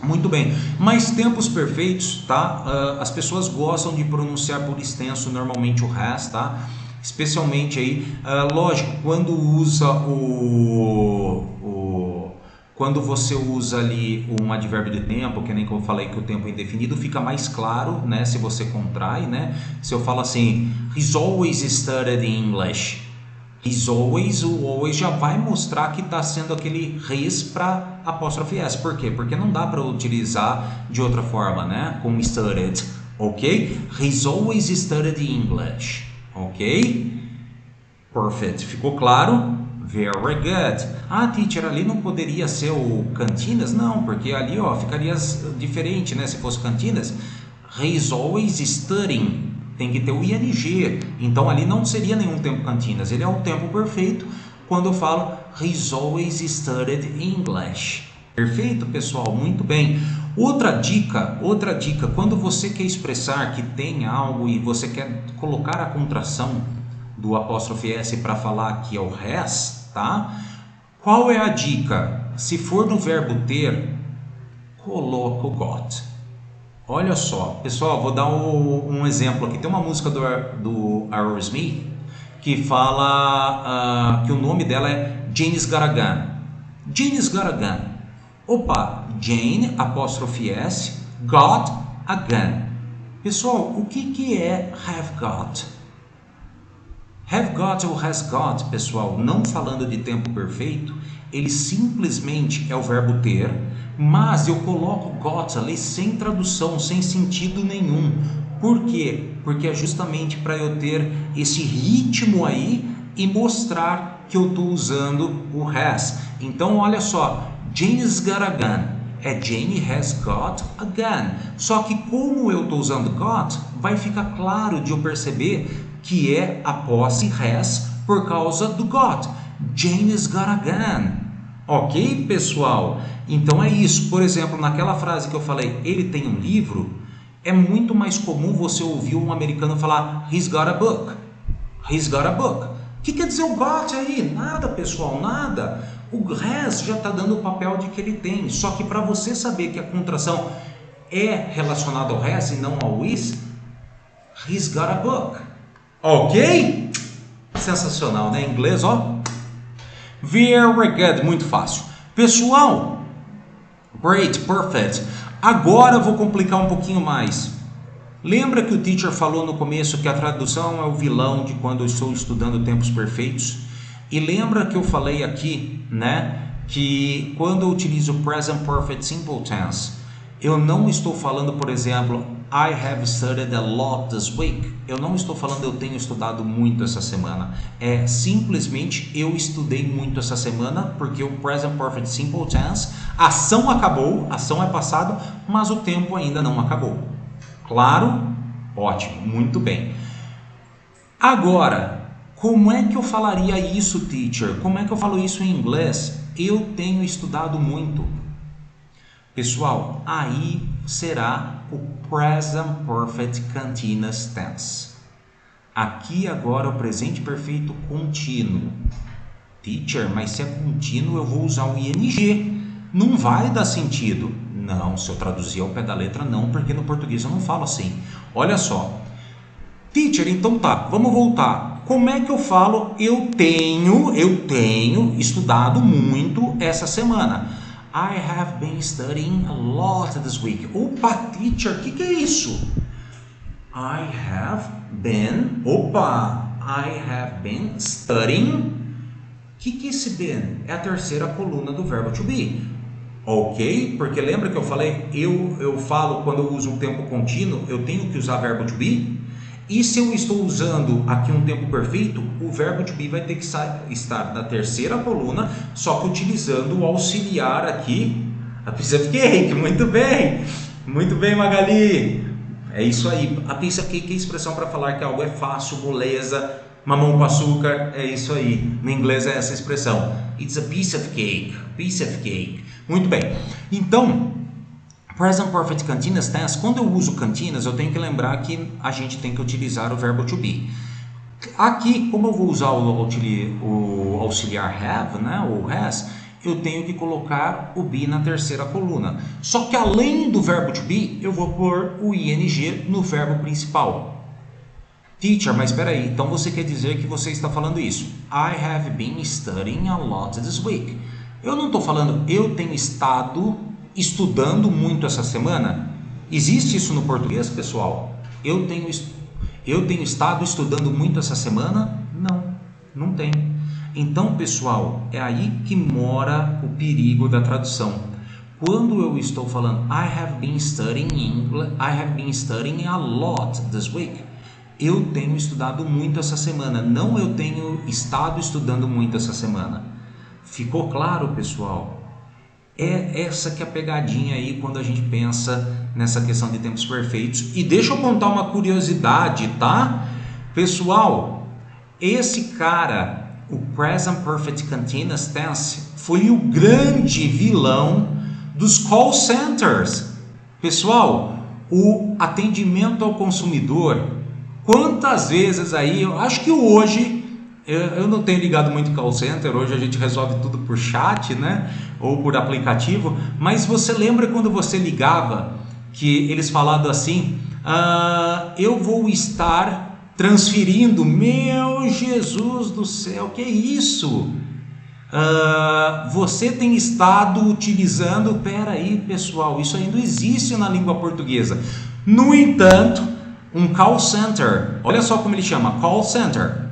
Muito bem, mas tempos perfeitos, tá? As pessoas gostam de pronunciar por extenso normalmente o has, tá? Especialmente aí, lógico, quando você usa ali um advérbio de tempo, que nem como eu falei que o tempo é indefinido, fica mais claro, né? Se você contrai, né? Se eu falo assim, he's always studied English. He's always, o always já vai mostrar que está sendo aquele his para apóstrofe S. Por quê? Porque não dá para utilizar de outra forma, né? Com studied, ok? He's always studied English, ok? Perfect. Ficou claro? Very good. Ah, teacher, ali não poderia ser o cantinas? Não, porque ali, ó, ficaria diferente, né? Se fosse cantinas. He's always studying. Tem que ter o ing. Então ali não seria nenhum tempo cantinas. Ele é o tempo perfeito quando eu falo he's always studied English. Perfeito, pessoal? Muito bem. Outra dica, quando você quer expressar que tem algo e você quer colocar a contração do apóstrofe S para falar que é o has, tá? Qual é a dica? Se for no verbo ter, coloca o got. Olha só, pessoal, vou dar um exemplo aqui. Tem uma música do Aerosmith que fala que o nome dela é Jane's Got a Gun. Jane's Got a Gun. Opa, Jane, apóstrofe S, got a gun. Pessoal, o que é have got? Have got ou has got, pessoal, não falando de tempo perfeito, ele simplesmente é o verbo ter, mas eu coloco got ali sem tradução, sem sentido nenhum. Por quê? Porque é justamente para eu ter esse ritmo aí e mostrar que eu estou usando o has. Então, olha só, Jane's got a gun. É Jane has got a gun. Só que como eu estou usando got, vai ficar claro de eu perceber que é a posse has por causa do got. Jane's got a gun. Ok, pessoal? Então é isso. Por exemplo, naquela frase que eu falei, ele tem um livro, é muito mais comum você ouvir um americano falar he's got a book. He's got a book. O que quer dizer o got aí? Nada, pessoal, nada. O has já está dando o papel de que ele tem. Só que para você saber que a contração é relacionada ao has e não ao is, he's got a book. Ok? Sensacional, né? Em inglês, ó. Very good, muito fácil. Pessoal, great, perfect. Agora eu vou complicar um pouquinho mais. Lembra que o teacher falou no começo que a tradução é o vilão de quando eu estou estudando tempos perfeitos? E lembra que eu falei aqui, né, que quando eu utilizo o present perfect simple tense, eu não estou falando, por exemplo, I have studied a lot this week. Eu não estou falando eu tenho estudado muito essa semana. É simplesmente eu estudei muito essa semana, porque o present perfect simple tense, a ação acabou, a ação é passado, mas o tempo ainda não acabou. Claro? Ótimo, muito bem. Agora, como é que eu falaria isso, teacher? Como é que eu falo isso em inglês? Eu tenho estudado muito. Pessoal, aí será o present perfect continuous tense. Aqui agora o presente perfeito contínuo. Teacher, mas se é contínuo eu vou usar o ing. Não vai dar sentido. Não, se eu traduzir ao pé da letra não, porque no português eu não falo assim. Olha só. Teacher, então tá, vamos voltar. Como é que eu falo eu tenho estudado muito essa semana? I have been studying a lot this week. Opa, teacher, o que é isso? I have been studying. O que é esse been? É a terceira coluna do verbo to be. Ok? Porque lembra que eu falei, eu falo quando eu uso um tempo contínuo, eu tenho que usar verbo to be? E se eu estou usando aqui um tempo perfeito, o verbo to be vai ter que estar na terceira coluna, só que utilizando o auxiliar aqui, a piece of cake. Muito bem, Magali. É isso aí. A piece of cake é a expressão para falar que algo é fácil, moleza, mamão com açúcar, é isso aí. No inglês é essa expressão. It's a piece of cake. Muito bem. Então, present perfect continuous tense, quando eu uso continuous, eu tenho que lembrar que a gente tem que utilizar o verbo to be. Aqui, como eu vou usar o auxiliar have, né, ou has, eu tenho que colocar o be na terceira coluna. Só que além do verbo to be, eu vou pôr o ing no verbo principal. Teacher, mas espera aí, então você quer dizer que você está falando isso? I have been studying a lot this week. Eu não estou falando eu tenho estado estudando muito essa semana. Existe isso no português, pessoal? Eu tenho estado estudando muito essa semana? Não, não tem. Então, pessoal, é aí que mora o perigo da tradução. Quando eu estou falando I have been studying English, I have been studying a lot this week. Eu tenho estudado muito essa semana, não eu tenho estado estudando muito essa semana. Ficou claro, pessoal? É essa que é a pegadinha aí quando a gente pensa nessa questão de tempos perfeitos. E deixa eu contar uma curiosidade, tá? Pessoal, esse cara, o Present Perfect Continuous Tense, foi o grande vilão dos call centers. Pessoal, o atendimento ao consumidor, quantas vezes aí, eu acho que hoje, eu não tenho ligado muito call center, hoje a gente resolve tudo por chat, né? Ou por aplicativo, mas você lembra quando você ligava que eles falavam assim, eu vou estar transferindo, meu Jesus do céu, que é isso? Você tem estado utilizando, peraí pessoal, isso ainda existe na língua portuguesa. No entanto, um call center, olha só como ele chama, call center.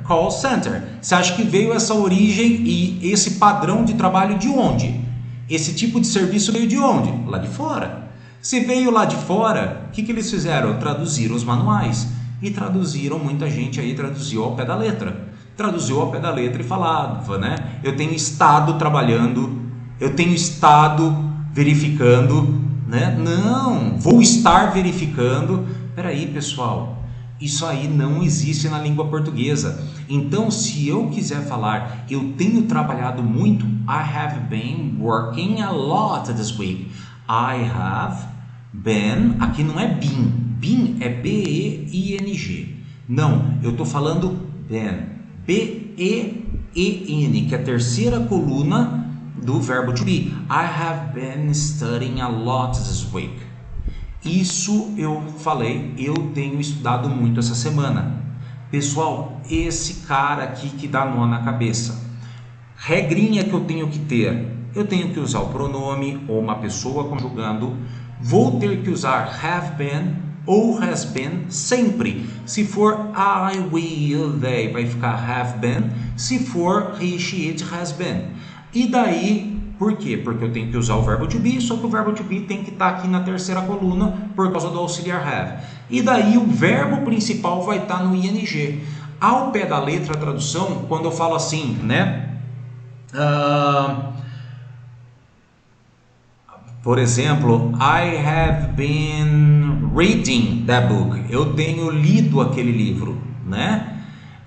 Você acha que veio essa origem e esse padrão de trabalho de onde? Esse tipo de serviço veio de onde? Lá de fora. Se veio lá de fora, o que eles fizeram? Traduziram os manuais. E traduziram, muita gente aí traduziu ao pé da letra. Traduziu ao pé da letra e falava, né? Eu tenho estado trabalhando, eu tenho estado verificando, né? Não, vou estar verificando. Peraí, pessoal, isso aí não existe na língua portuguesa. Então, se eu quiser falar, eu tenho trabalhado muito, I have been working a lot this week. I have been, aqui não é been, been é B-E-I-N-G. Não, eu estou falando been, B-E-E-N, que é a terceira coluna do verbo to be. I have been studying a lot this week. Isso eu falei, eu tenho estudado muito essa semana. Pessoal, esse cara aqui que dá nó na cabeça. Regrinha que eu tenho que ter. Eu tenho que usar o pronome ou uma pessoa conjugando. Vou ter que usar have been ou has been sempre. Se for I, we, they, vai ficar have been. Se for he, she, it, has been. E daí, por quê? Porque eu tenho que usar o verbo to be, só que o verbo to be tem que estar aqui na terceira coluna por causa do auxiliar have. E daí o verbo principal vai estar no ing. Ao pé da letra, a tradução, quando eu falo assim, né? Por exemplo, I have been reading that book. Eu tenho lido aquele livro, né?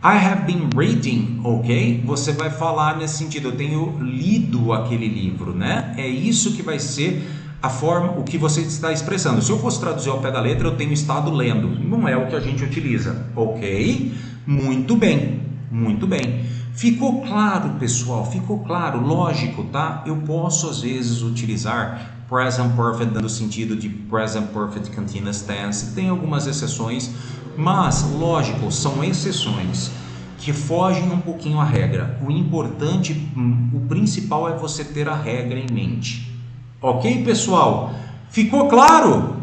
I have been reading, ok? Você vai falar nesse sentido, eu tenho lido aquele livro, né? É isso que vai ser a forma, o que você está expressando. Se eu fosse traduzir ao pé da letra, eu tenho estado lendo. Não é o que a gente utiliza, ok? Muito bem, muito bem. Ficou claro, pessoal? Ficou claro? Lógico, tá? Eu posso, às vezes, utilizar present perfect dando sentido de present perfect continuous tense. Tem algumas exceções, mas, lógico, são exceções que fogem um pouquinho à regra. O importante, o principal é você ter a regra em mente. Ok, pessoal? Ficou claro?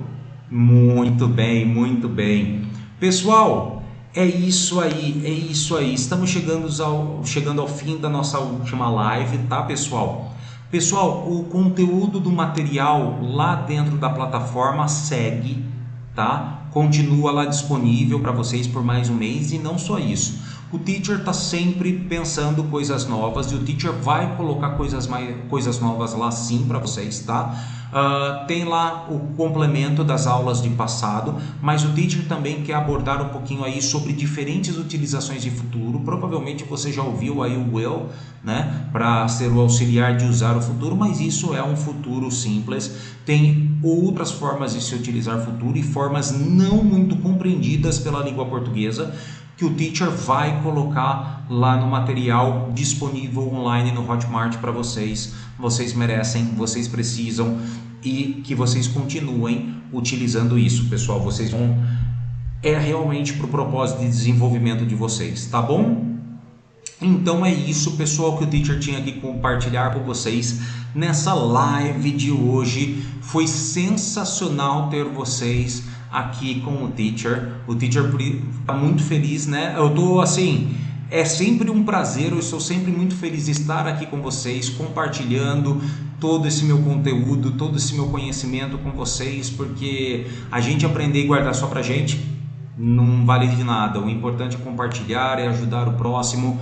Muito bem, muito bem. Pessoal, é isso aí, é isso aí. Estamos chegando ao fim da nossa última live, tá, pessoal? Pessoal, o conteúdo do material lá dentro da plataforma segue, tá? Continua lá disponível para vocês por mais um mês e não só isso. O Teacher está sempre pensando coisas novas e o Teacher vai colocar coisas novas lá sim para vocês, tá? Tem lá o complemento das aulas de passado, mas o Teacher também quer abordar um pouquinho aí sobre diferentes utilizações de futuro. Provavelmente você já ouviu aí o will, né, para ser o auxiliar de usar o futuro, mas isso é um futuro simples. Tem outras formas de se utilizar futuro e formas não muito compreendidas pela língua portuguesa, que que o teacher vai colocar lá no material disponível online no Hotmart para vocês. Vocês merecem, vocês precisam e que vocês continuem utilizando isso, pessoal. Vocês vão... É realmente para o propósito de desenvolvimento de vocês, tá bom? Então é isso, pessoal, que o teacher tinha que compartilhar com vocês nessa live de hoje. Foi sensacional ter vocês aqui com o teacher. O teacher está muito feliz, né? Eu tô assim, é sempre um prazer, eu estou sempre muito feliz de estar aqui com vocês, compartilhando todo esse meu conteúdo, todo esse meu conhecimento com vocês, porque a gente aprender e guardar só pra gente não vale de nada. O importante é compartilhar, é ajudar o próximo,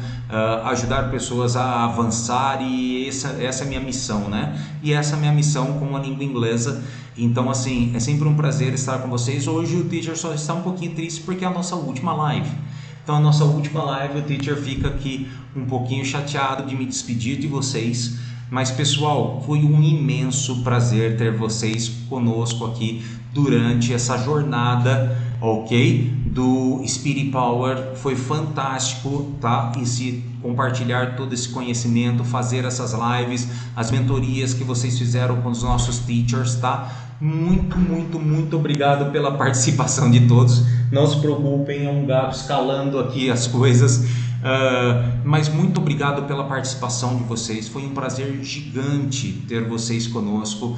ajudar pessoas a avançar, e essa é a minha missão, né? E essa é a minha missão com a língua inglesa. Então, assim, é sempre um prazer estar com vocês. Hoje o teacher só está um pouquinho triste porque é a nossa última live. Então, a nossa última live, o teacher fica aqui um pouquinho chateado de me despedir de vocês. Mas, pessoal, foi um imenso prazer ter vocês conosco aqui durante essa jornada, ok? Do Spirit Power. Foi fantástico, tá? E se compartilhar todo esse conhecimento, fazer essas lives, as mentorias que vocês fizeram com os nossos teachers, tá? Muito, muito, muito obrigado pela participação de todos. Não se preocupem, é um gato escalando aqui as coisas. Mas muito obrigado pela participação de vocês. Foi um prazer gigante ter vocês conosco.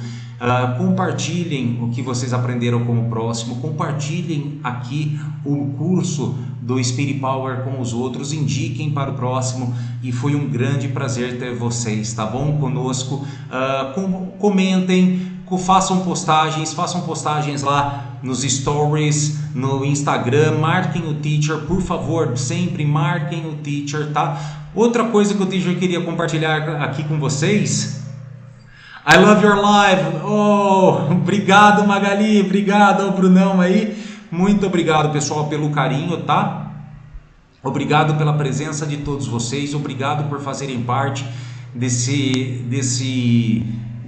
Compartilhem o que vocês aprenderam com o próximo, compartilhem aqui o curso do Spirit Power com os outros, indiquem para o próximo, e foi um grande prazer ter vocês, tá bom? Conosco. Comentem, façam postagens lá nos stories, no Instagram, marquem o teacher, por favor, sempre marquem o teacher, tá? Outra coisa que o teacher queria compartilhar aqui com vocês: I love your live. Oh, obrigado, Magali, obrigado ao Brunão aí, muito obrigado, pessoal, pelo carinho, tá? Obrigado pela presença de todos vocês, obrigado por fazerem parte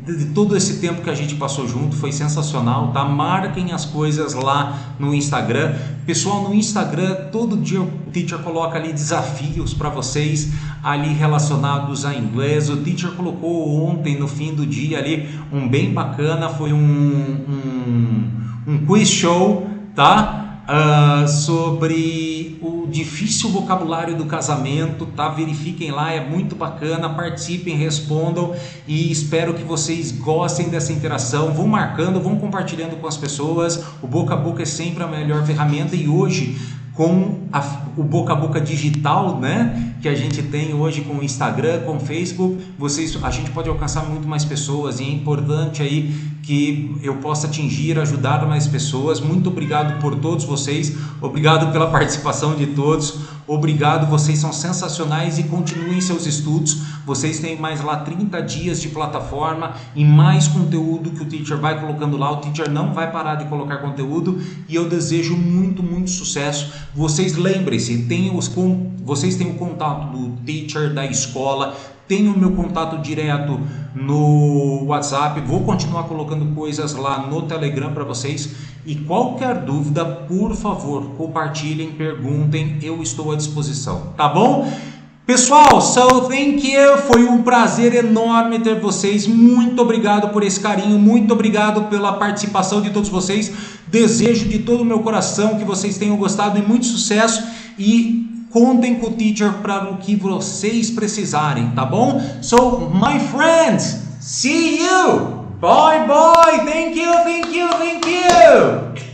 de todo esse tempo que a gente passou junto. Foi sensacional, tá? Marquem as coisas lá no Instagram. Pessoal, no Instagram, todo dia o teacher coloca ali desafios para vocês ali relacionados a inglês. O teacher colocou ontem, no fim do dia ali, um bem bacana, foi um quiz show, tá? Sobre o difícil vocabulário do casamento, tá? Verifiquem lá, é muito bacana, participem, respondam, e espero que vocês gostem dessa interação. Vão marcando, vão compartilhando com as pessoas. O boca a boca é sempre a melhor ferramenta, e hoje com o boca a boca digital, né, que a gente tem hoje com o Instagram, com o Facebook, a gente pode alcançar muito mais pessoas, e é importante aí que eu possa atingir, ajudar mais pessoas. Muito obrigado por todos vocês, obrigado pela participação de todos, obrigado, vocês são sensacionais, e continuem seus estudos. Vocês têm mais lá 30 dias de plataforma e mais conteúdo que o teacher vai colocando lá. O teacher não vai parar de colocar conteúdo, e eu desejo muito, muito sucesso. Vocês lembrem-se, vocês têm o contato do teacher, da escola, tem o meu contato direto no WhatsApp. Vou continuar colocando coisas lá no Telegram para vocês, e qualquer dúvida, por favor, compartilhem, perguntem, eu estou à disposição, tá bom? Pessoal, so thank you, foi um prazer enorme ter vocês, muito obrigado por esse carinho, muito obrigado pela participação de todos vocês. Desejo de todo o meu coração que vocês tenham gostado, e muito sucesso, e contem com o teacher para o que vocês precisarem, tá bom? So, my friends, see you! Bye bye! Thank you, thank you, thank you!